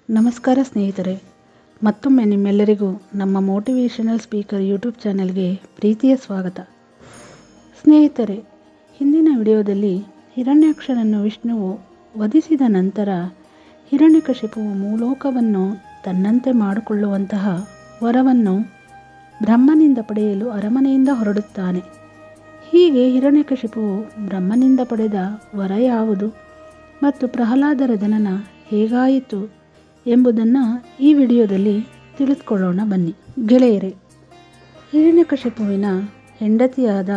ನಮಸ್ಕಾರ ಸ್ನೇಹಿತರೆ, ಮತ್ತೊಮ್ಮೆ ನಿಮ್ಮೆಲ್ಲರಿಗೂ ನಮ್ಮ ಮೋಟಿವೇಶನಲ್ ಸ್ಪೀಕರ್ ಯೂಟ್ಯೂಬ್ ಚಾನೆಲ್ಗೆ ಪ್ರೀತಿಯ ಸ್ವಾಗತ. ಸ್ನೇಹಿತರೆ, ಹಿಂದಿನ ವಿಡಿಯೋದಲ್ಲಿ ಹಿರಣ್ಯಾಕ್ಷನನ್ನು ವಿಷ್ಣುವು ವಧಿಸಿದ ನಂತರ ಹಿರಣ್ಯಕಶಿಪುವು ಮೂಲೋಕವನ್ನು ತನ್ನಂತೆ ಮಾಡಿಕೊಳ್ಳುವಂತಹ ವರವನ್ನು ಬ್ರಹ್ಮನಿಂದ ಪಡೆಯಲು ಅರಮನೆಯಿಂದ ಹೊರಡುತ್ತಾನೆ. ಹೀಗೆ ಹಿರಣ್ಯಕಶಿಪುವು ಬ್ರಹ್ಮನಿಂದ ಪಡೆದ ವರ ಯಾವುದು ಮತ್ತು ಪ್ರಹ್ಲಾದರ ಜನನ ಹೇಗಾಯಿತು ಎಂಬುದನ್ನು ಈ ವಿಡಿಯೋದಲ್ಲಿ ತಿಳಿದುಕೊಳ್ಳೋಣ ಬನ್ನಿ. ಗೆಳೆಯರೇ, ಹಿರಣ್ಯಕಶಿಪುವಿನ ಹೆಂಡತಿಯಾದ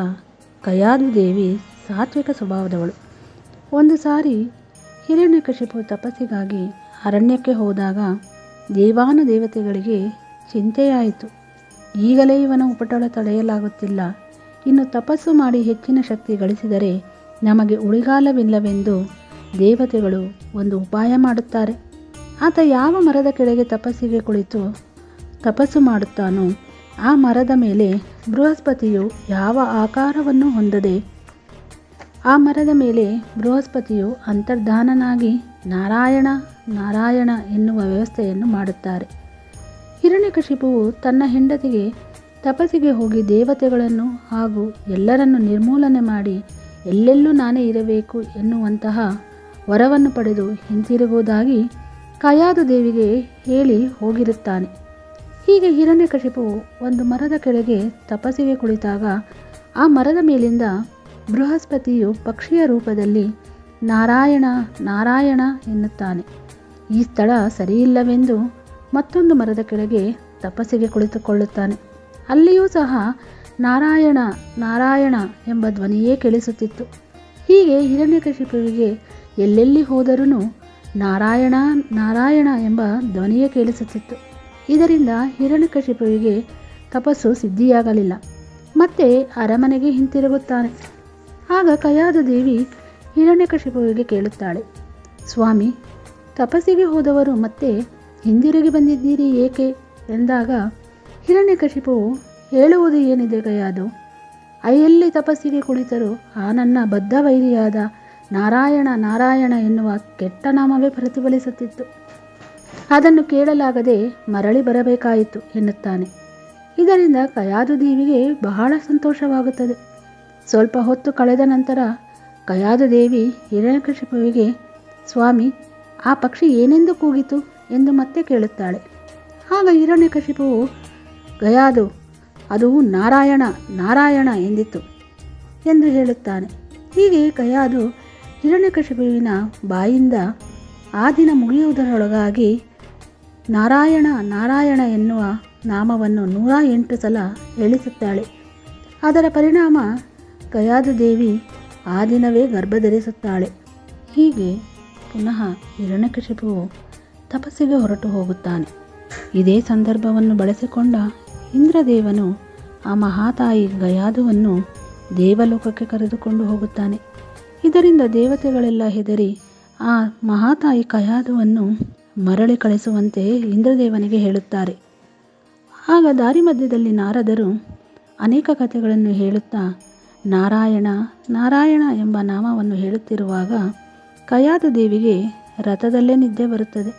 ಕಯಾದು ದೇವಿ ಸಾತ್ವಿಕ ಸ್ವಭಾವದವಳು. ಒಂದು ಸಾರಿ ಹಿರಣ್ಯಕಶಿಪು ತಪಸ್ಸಿಗಾಗಿ ಅರಣ್ಯಕ್ಕೆ ಹೋದಾಗ ದೇವಾನುದೇವತೆಗಳಿಗೆ ಚಿಂತೆಯಾಯಿತು. ಈಗಲೇ ಇವನ ಉಪಟಳ ತಡೆಯಲಾಗುತ್ತಿಲ್ಲ, ಇನ್ನು ತಪಸ್ಸು ಮಾಡಿ ಹೆಚ್ಚಿನ ಶಕ್ತಿ ಗಳಿಸಿದರೆ ನಮಗೆ ಉಳಿಗಾಲವಿಲ್ಲವೆಂದು ದೇವತೆಗಳು ಒಂದು ಉಪಾಯ ಮಾಡುತ್ತಾರೆ. ಆತ ಯಾವ ಮರದ ಕೆಳಗೆ ತಪಸ್ಸಿಗೆ ಕುಳಿತು ತಪಸ್ಸು ಮಾಡುತ್ತಾನೋ ಆ ಮರದ ಮೇಲೆ ಬೃಹಸ್ಪತಿಯು ಯಾವ ಆಕಾರವನ್ನು ಹೊಂದದೆ ಆ ಮರದ ಮೇಲೆ ಬೃಹಸ್ಪತಿಯು ಅಂತರ್ಧಾನನಾಗಿ ನಾರಾಯಣ ನಾರಾಯಣ ಎನ್ನುವ ವ್ಯವಸ್ಥೆಯನ್ನು ಮಾಡುತ್ತಾರೆ. ಹಿರಣ್ಯಕಶಿಪುವು ತನ್ನ ಹೆಂಡತಿಗೆ ತಪಸ್ಸಿಗೆ ಹೋಗಿ ದೇವತೆಗಳನ್ನು ಹಾಗೂ ಎಲ್ಲರನ್ನು ನಿರ್ಮೂಲನೆ ಮಾಡಿ ಎಲ್ಲೆಲ್ಲೂ ನಾನೇ ಇರಬೇಕು ಎನ್ನುವಂತಹ ವರವನ್ನು ಪಡೆದು ಹಿಂತಿರುಗುವುದಾಗಿ ಕಯಾದು ದೇವಿಗೆ ಹೇಳಿ ಹೋಗಿರುತ್ತಾನೆ. ಹೀಗೆ ಹಿರಣ್ಯಕಶಿಪುವು ಒಂದು ಮರದ ಕೆಳಗೆ ತಪಸ್ಸಿಗೆ ಕುಳಿತಾಗ ಆ ಮರದ ಮೇಲಿಂದ ಬೃಹಸ್ಪತಿಯು ಪಕ್ಷಿಯ ರೂಪದಲ್ಲಿ ನಾರಾಯಣ ನಾರಾಯಣ ಎನ್ನುತ್ತಾನೆ. ಈ ಸ್ಥಳ ಸರಿಯಿಲ್ಲವೆಂದು ಮತ್ತೊಂದು ಮರದ ಕೆಳಗೆ ತಪಸ್ಸಿಗೆ ಕುಳಿತುಕೊಳ್ಳುತ್ತಾನೆ. ಅಲ್ಲಿಯೂ ಸಹ ನಾರಾಯಣ ನಾರಾಯಣ ಎಂಬ ಧ್ವನಿಯೇ ಕೇಳಿಸುತ್ತಿತ್ತು. ಹೀಗೆ ಹಿರಣ್ಯಕಶಿಪುವಿಗೆ ಎಲ್ಲೆಲ್ಲಿ ಹೋದರೂ ನಾರಾಯಣ ನಾರಾಯಣ ಎಂಬ ಧ್ವನಿಯೇ ಕೇಳಿಸುತ್ತಿತ್ತು. ಇದರಿಂದ ಹಿರಣ್ಯಕಶಿಪುವಿಗೆ ತಪಸ್ಸು ಸಿದ್ಧಿಯಾಗಲಿಲ್ಲ. ಮತ್ತೆ ಅರಮನೆಗೆ ಹಿಂತಿರುಗುತ್ತಾನೆ. ಆಗ ಕಯಾದು ದೇವಿ ಹಿರಣ್ಯಕಶಿಪುವಿಗೆ ಕೇಳುತ್ತಾಳೆ, ಸ್ವಾಮಿ, ತಪಸ್ಸಿಗೆ ಹೋದವರು ಮತ್ತೆ ಹಿಂದಿರುಗಿ ಬಂದಿದ್ದೀರಿ ಏಕೆ ಎಂದಾಗ ಹಿರಣ್ಯಕಶಿಪುವು ಹೇಳುವುದು ಏನಿದೆ ಕಯಾದು, ಎಲ್ಲಿ ತಪಸ್ಸಿಗೆ ಕುಳಿತರೂ ಆ ನನ್ನ ಬದ್ಧ ವೈರಿಯಾದ ನಾರಾಯಣ ನಾರಾಯಣ ಎನ್ನುವ ಕೆಟ್ಟ ನಾಮವೇ ಪ್ರತಿಫಲಿಸುತ್ತಿತ್ತು. ಅದನ್ನು ಕೇಳಲಾಗದೆ ಮರಳಿ ಬರಬೇಕಾಯಿತು ಎನ್ನುತ್ತಾನೆ. ಇದರಿಂದ ಕಯಾದು ದೇವಿಗೆ ಬಹಳ ಸಂತೋಷವಾಗುತ್ತದೆ. ಸ್ವಲ್ಪ ಹೊತ್ತು ಕಳೆದ ನಂತರ ಕಯಾದು ದೇವಿ ಹಿರಣ್ಯಕಶಿಪುವಿಗೆ, ಸ್ವಾಮಿ, ಆ ಪಕ್ಷಿ ಏನೆಂದು ಕೂಗಿತು ಎಂದು ಮತ್ತೆ ಕೇಳುತ್ತಾಳೆ. ಆಗ ಹಿರಣ್ಯಕಶಿಪುವು, ಕಯಾದು, ಅದು ನಾರಾಯಣ ನಾರಾಯಣ ಎಂದಿತು ಎಂದು ಹೇಳುತ್ತಾನೆ. ಹೀಗೆ ಕಯಾದು ಹಿರಣ್ಯಕಶಿಪುವಿನ ಬಾಯಿಂದ ಆ ದಿನ ಮುಗಿಯುವುದರೊಳಗಾಗಿ ನಾರಾಯಣ ನಾರಾಯಣ ಎನ್ನುವ ನಾಮವನ್ನು 108 ಸಲ ಹೇಳಿಸುತ್ತಾಳೆ. ಅದರ ಪರಿಣಾಮ ಕಯಾದು ದೇವಿ ಆ ದಿನವೇ ಗರ್ಭಧರಿಸುತ್ತಾಳೆ. ಹೀಗೆ ಪುನಃ ಹಿರಣ್ಯಕಶಿಪುವು ತಪಸ್ಸಿಗೆ ಹೊರಟು ಹೋಗುತ್ತಾನೆ. ಇದೇ ಸಂದರ್ಭವನ್ನು ಬಳಸಿಕೊಂಡ ಇಂದ್ರದೇವನು ಆ ಮಹಾತಾಯಿ ಕಯಾದುವನ್ನು ದೇವಲೋಕಕ್ಕೆ ಕರೆದುಕೊಂಡು ಹೋಗುತ್ತಾನೆ. ಇದರಿಂದ ದೇವತೆಗಳೆಲ್ಲ ಹೆದರಿ ಆ ಮಹಾತಾಯಿ ಕಯಾದುವನ್ನು ಮರಳಿ ಕಳಿಸುವಂತೆ ಇಂದ್ರದೇವನಿಗೆ ಹೇಳುತ್ತಾರೆ. ಆಗ ದಾರಿ ಮಧ್ಯದಲ್ಲಿ ನಾರದರು ಅನೇಕ ಕಥೆಗಳನ್ನು ಹೇಳುತ್ತಾ ನಾರಾಯಣ ನಾರಾಯಣ ಎಂಬ ನಾಮವನ್ನು ಹೇಳುತ್ತಿರುವಾಗ ಕಯಾದು ದೇವಿಗೆ ರಥದಲ್ಲೇ ನಿದ್ದೆ ಬರುತ್ತದೆ.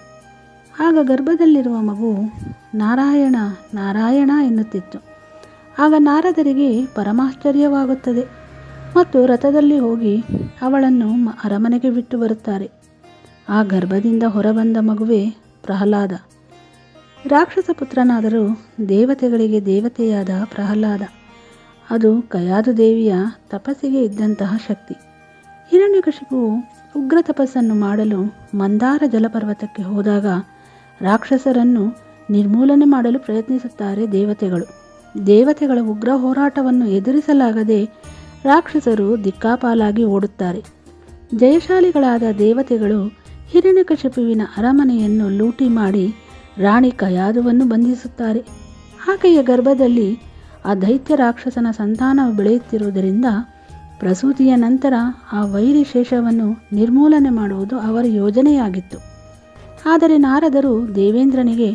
ಆಗ ಗರ್ಭದಲ್ಲಿರುವ ಮಗು ನಾರಾಯಣ ನಾರಾಯಣ ಎನ್ನುತ್ತಿತ್ತು. ಆಗ ನಾರದರಿಗೆ ಪರಮಾಶ್ಚರ್ಯವಾಗುತ್ತದೆ ಮತ್ತು ರಥದಲ್ಲಿ ಹೋಗಿ ಅವಳನ್ನು ಅರಮನೆಗೆ ಬಿಟ್ಟು ಬರುತ್ತಾರೆ. ಆ ಗರ್ಭದಿಂದ ಹೊರಬಂದ ಮಗುವೇ ಪ್ರಹ್ಲಾದ. ರಾಕ್ಷಸ ಪುತ್ರನಾದರೂ ದೇವತೆಗಳಿಗೆ ದೇವತೆಯಾದ ಪ್ರಹ್ಲಾದ. ಅದು ಕಯಾದು ದೇವಿಯ ತಪಸ್ಸಿಗೆ ಇದ್ದಂತಹ ಶಕ್ತಿ. ಹಿರಣ್ಯಕಶಿಪುವು ಉಗ್ರ ತಪಸ್ಸನ್ನು ಮಾಡಲು ಮಂದಾರ ಜಲಪರ್ವತಕ್ಕೆ ಹೋದಾಗ ರಾಕ್ಷಸರನ್ನು ನಿರ್ಮೂಲನೆ ಮಾಡಲು ಪ್ರಯತ್ನಿಸುತ್ತಾರೆ ದೇವತೆಗಳು. ದೇವತೆಗಳ ಉಗ್ರ ಹೋರಾಟವನ್ನು ಎದುರಿಸಲಾಗದೆ ರಾಕ್ಷಸರು ದಿಕ್ಕಾಪಾಲಾಗಿ ಓಡುತ್ತಾರೆ. ಜಯಶಾಲಿಗಳಾದ ದೇವತೆಗಳು ಹಿರಣ್ಯಕಶಿಪುವಿನ ಅರಮನೆಯನ್ನು ಲೂಟಿ ಮಾಡಿ ರಾಣಿ ಕಯಾದುವನ್ನು ಬಂಧಿಸುತ್ತಾರೆ. ಆಕೆಯ ಗರ್ಭದಲ್ಲಿ ಆ ದೈತ್ಯ ರಾಕ್ಷಸನ ಸಂತಾನವು ಬೆಳೆಯುತ್ತಿರುವುದರಿಂದ ಪ್ರಸೂತಿಯ ನಂತರ ಆ ವೈರಿ ಶೇಷವನ್ನು ನಿರ್ಮೂಲನೆ ಮಾಡುವುದು ಅವರ ಯೋಜನೆಯಾಗಿತ್ತು. ಆದರೆ ನಾರದರು ದೇವೇಂದ್ರನಿಗೆ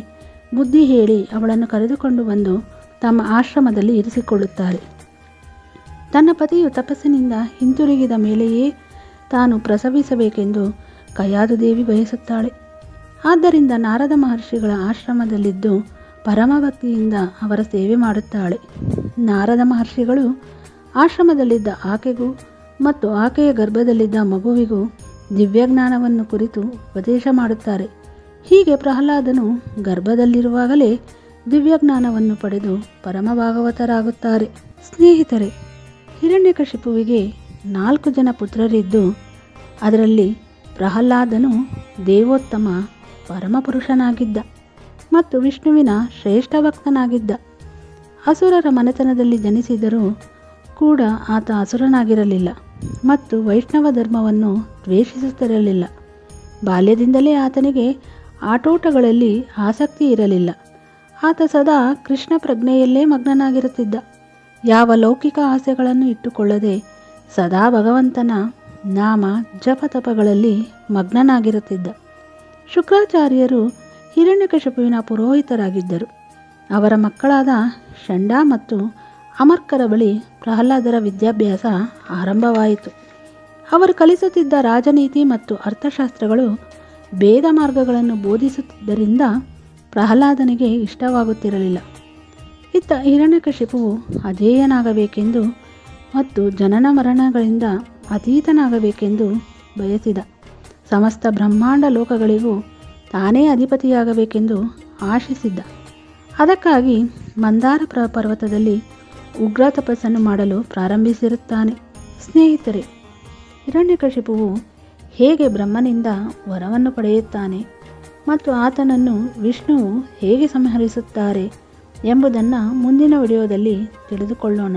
ಬುದ್ಧಿ ಹೇಳಿ ಅವಳನ್ನು ಕರೆದುಕೊಂಡು ಬಂದು ತಮ್ಮ ಆಶ್ರಮದಲ್ಲಿ ಇರಿಸಿಕೊಳ್ಳುತ್ತಾರೆ. ತನ್ನ ಪತಿಯು ತಪಸ್ಸಿನಿಂದ ಹಿಂತಿರುಗಿದ ಮೇಲೆಯೇ ತಾನು ಪ್ರಸವಿಸಬೇಕೆಂದು ಕಯಾದು ದೇವಿ ಬಯಸುತ್ತಾಳೆ. ಆದ್ದರಿಂದ ನಾರದ ಮಹರ್ಷಿಗಳ ಆಶ್ರಮದಲ್ಲಿದ್ದು ಪರಮಭಕ್ತಿಯಿಂದ ಅವರ ಸೇವೆ ಮಾಡುತ್ತಾಳೆ. ನಾರದ ಮಹರ್ಷಿಗಳು ಆಶ್ರಮದಲ್ಲಿದ್ದ ಆಕೆಗೂ ಮತ್ತು ಆಕೆಯ ಗರ್ಭದಲ್ಲಿದ್ದ ಮಗುವಿಗೂ ದಿವ್ಯಜ್ಞಾನವನ್ನು ಕುರಿತು ಉಪದೇಶ ಮಾಡುತ್ತಾರೆ. ಹೀಗೆ ಪ್ರಹ್ಲಾದನು ಗರ್ಭದಲ್ಲಿರುವಾಗಲೇ ದಿವ್ಯಜ್ಞಾನವನ್ನು ಪಡೆದು ಪರಮಭಾಗವತರಾಗುತ್ತಾರೆ. ಸ್ನೇಹಿತರೆ, ಹಿರಣ್ಯಕಶಿಪುವಿಗೆ 4 ಜನ ಪುತ್ರರಿದ್ದು ಅದರಲ್ಲಿ ಪ್ರಹ್ಲಾದನು ದೇವೋತ್ತಮ ಪರಮಪುರುಷನಾಗಿದ್ದ ಮತ್ತು ವಿಷ್ಣುವಿನ ಶ್ರೇಷ್ಠ ಭಕ್ತನಾಗಿದ್ದ. ಅಸುರರ ಮನೆತನದಲ್ಲಿ ಜನಿಸಿದರೂ ಕೂಡ ಆತ ಅಸುರನಾಗಿರಲಿಲ್ಲ ಮತ್ತು ವೈಷ್ಣವ ಧರ್ಮವನ್ನು ದ್ವೇಷಿಸುತ್ತಿರಲಿಲ್ಲ. ಬಾಲ್ಯದಿಂದಲೇ ಆತನಿಗೆ ಆಟೋಟಗಳಲ್ಲಿ ಆಸಕ್ತಿ ಇರಲಿಲ್ಲ. ಆತ ಸದಾ ಕೃಷ್ಣ ಪ್ರಜ್ಞೆಯಲ್ಲೇ ಮಗ್ನನಾಗಿರುತ್ತಿದ್ದ. ಯಾವ ಲೌಕಿಕ ಆಸೆಗಳನ್ನು ಇಟ್ಟುಕೊಳ್ಳದೆ ಸದಾ ಭಗವಂತನ ನಾಮ ಜಪತಪಗಳಲ್ಲಿ ಮಗ್ನನಾಗಿರುತ್ತಿದ್ದ. ಶುಕ್ರಾಚಾರ್ಯರು ಹಿರಣ್ಯಕಶಿಪುವಿನ ಪುರೋಹಿತರಾಗಿದ್ದರು. ಅವರ ಮಕ್ಕಳಾದ ಷಂಡ ಮತ್ತು ಅಮರ್ಕರ ಬಳಿ ಪ್ರಹ್ಲಾದರ ವಿದ್ಯಾಭ್ಯಾಸ ಆರಂಭವಾಯಿತು. ಅವರು ಕಲಿಸುತ್ತಿದ್ದ ರಾಜನೀತಿ ಮತ್ತು ಅರ್ಥಶಾಸ್ತ್ರಗಳು ಭೇದ ಮಾರ್ಗಗಳನ್ನು ಬೋಧಿಸುತ್ತಿದ್ದರಿಂದ ಪ್ರಹ್ಲಾದನಿಗೆ ಇಷ್ಟವಾಗುತ್ತಿರಲಿಲ್ಲ. ಇತ್ತ ಹಿರಣ್ಯಕಶಿಪುವು ಅಜೇಯನಾಗಬೇಕೆಂದು ಮತ್ತು ಜನನ ಮರಣಗಳಿಂದ ಅತೀತನಾಗಬೇಕೆಂದು ಬಯಸಿದ. ಸಮಸ್ತ ಬ್ರಹ್ಮಾಂಡ ಲೋಕಗಳಿಗೂ ತಾನೇ ಅಧಿಪತಿಯಾಗಬೇಕೆಂದು ಆಶಿಸಿದ್ದ. ಅದಕ್ಕಾಗಿ ಮಂದಾರ ಪರ್ವತದಲ್ಲಿ ಉಗ್ರ ತಪಸ್ಸನ್ನು ಮಾಡಲು ಪ್ರಾರಂಭಿಸಿರುತ್ತಾನೆ. ಸ್ನೇಹಿತರೆ, ಹಿರಣ್ಯಕಶಿಪುವು ಹೇಗೆ ಬ್ರಹ್ಮನಿಂದ ವರವನ್ನು ಪಡೆಯುತ್ತಾನೆ ಮತ್ತು ಆತನನ್ನು ವಿಷ್ಣುವು ಹೇಗೆ ಸಂಹರಿಸುತ್ತಾರೆ ಎಂಬುದನ್ನು ಮುಂದಿನ ವಿಡಿಯೋದಲ್ಲಿ ತಿಳಿದುಕೊಳ್ಳೋಣ.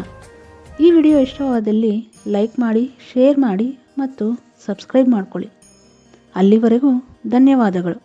ಈ ವಿಡಿಯೋ ಇಷ್ಟವಾದಲ್ಲಿ ಲೈಕ್ ಮಾಡಿ, ಶೇರ್ ಮಾಡಿ ಮತ್ತು ಸಬ್ಸ್ಕ್ರೈಬ್ ಮಾಡಿಕೊಳ್ಳಿ. ಅಲ್ಲಿವರೆಗೂ ಧನ್ಯವಾದಗಳು.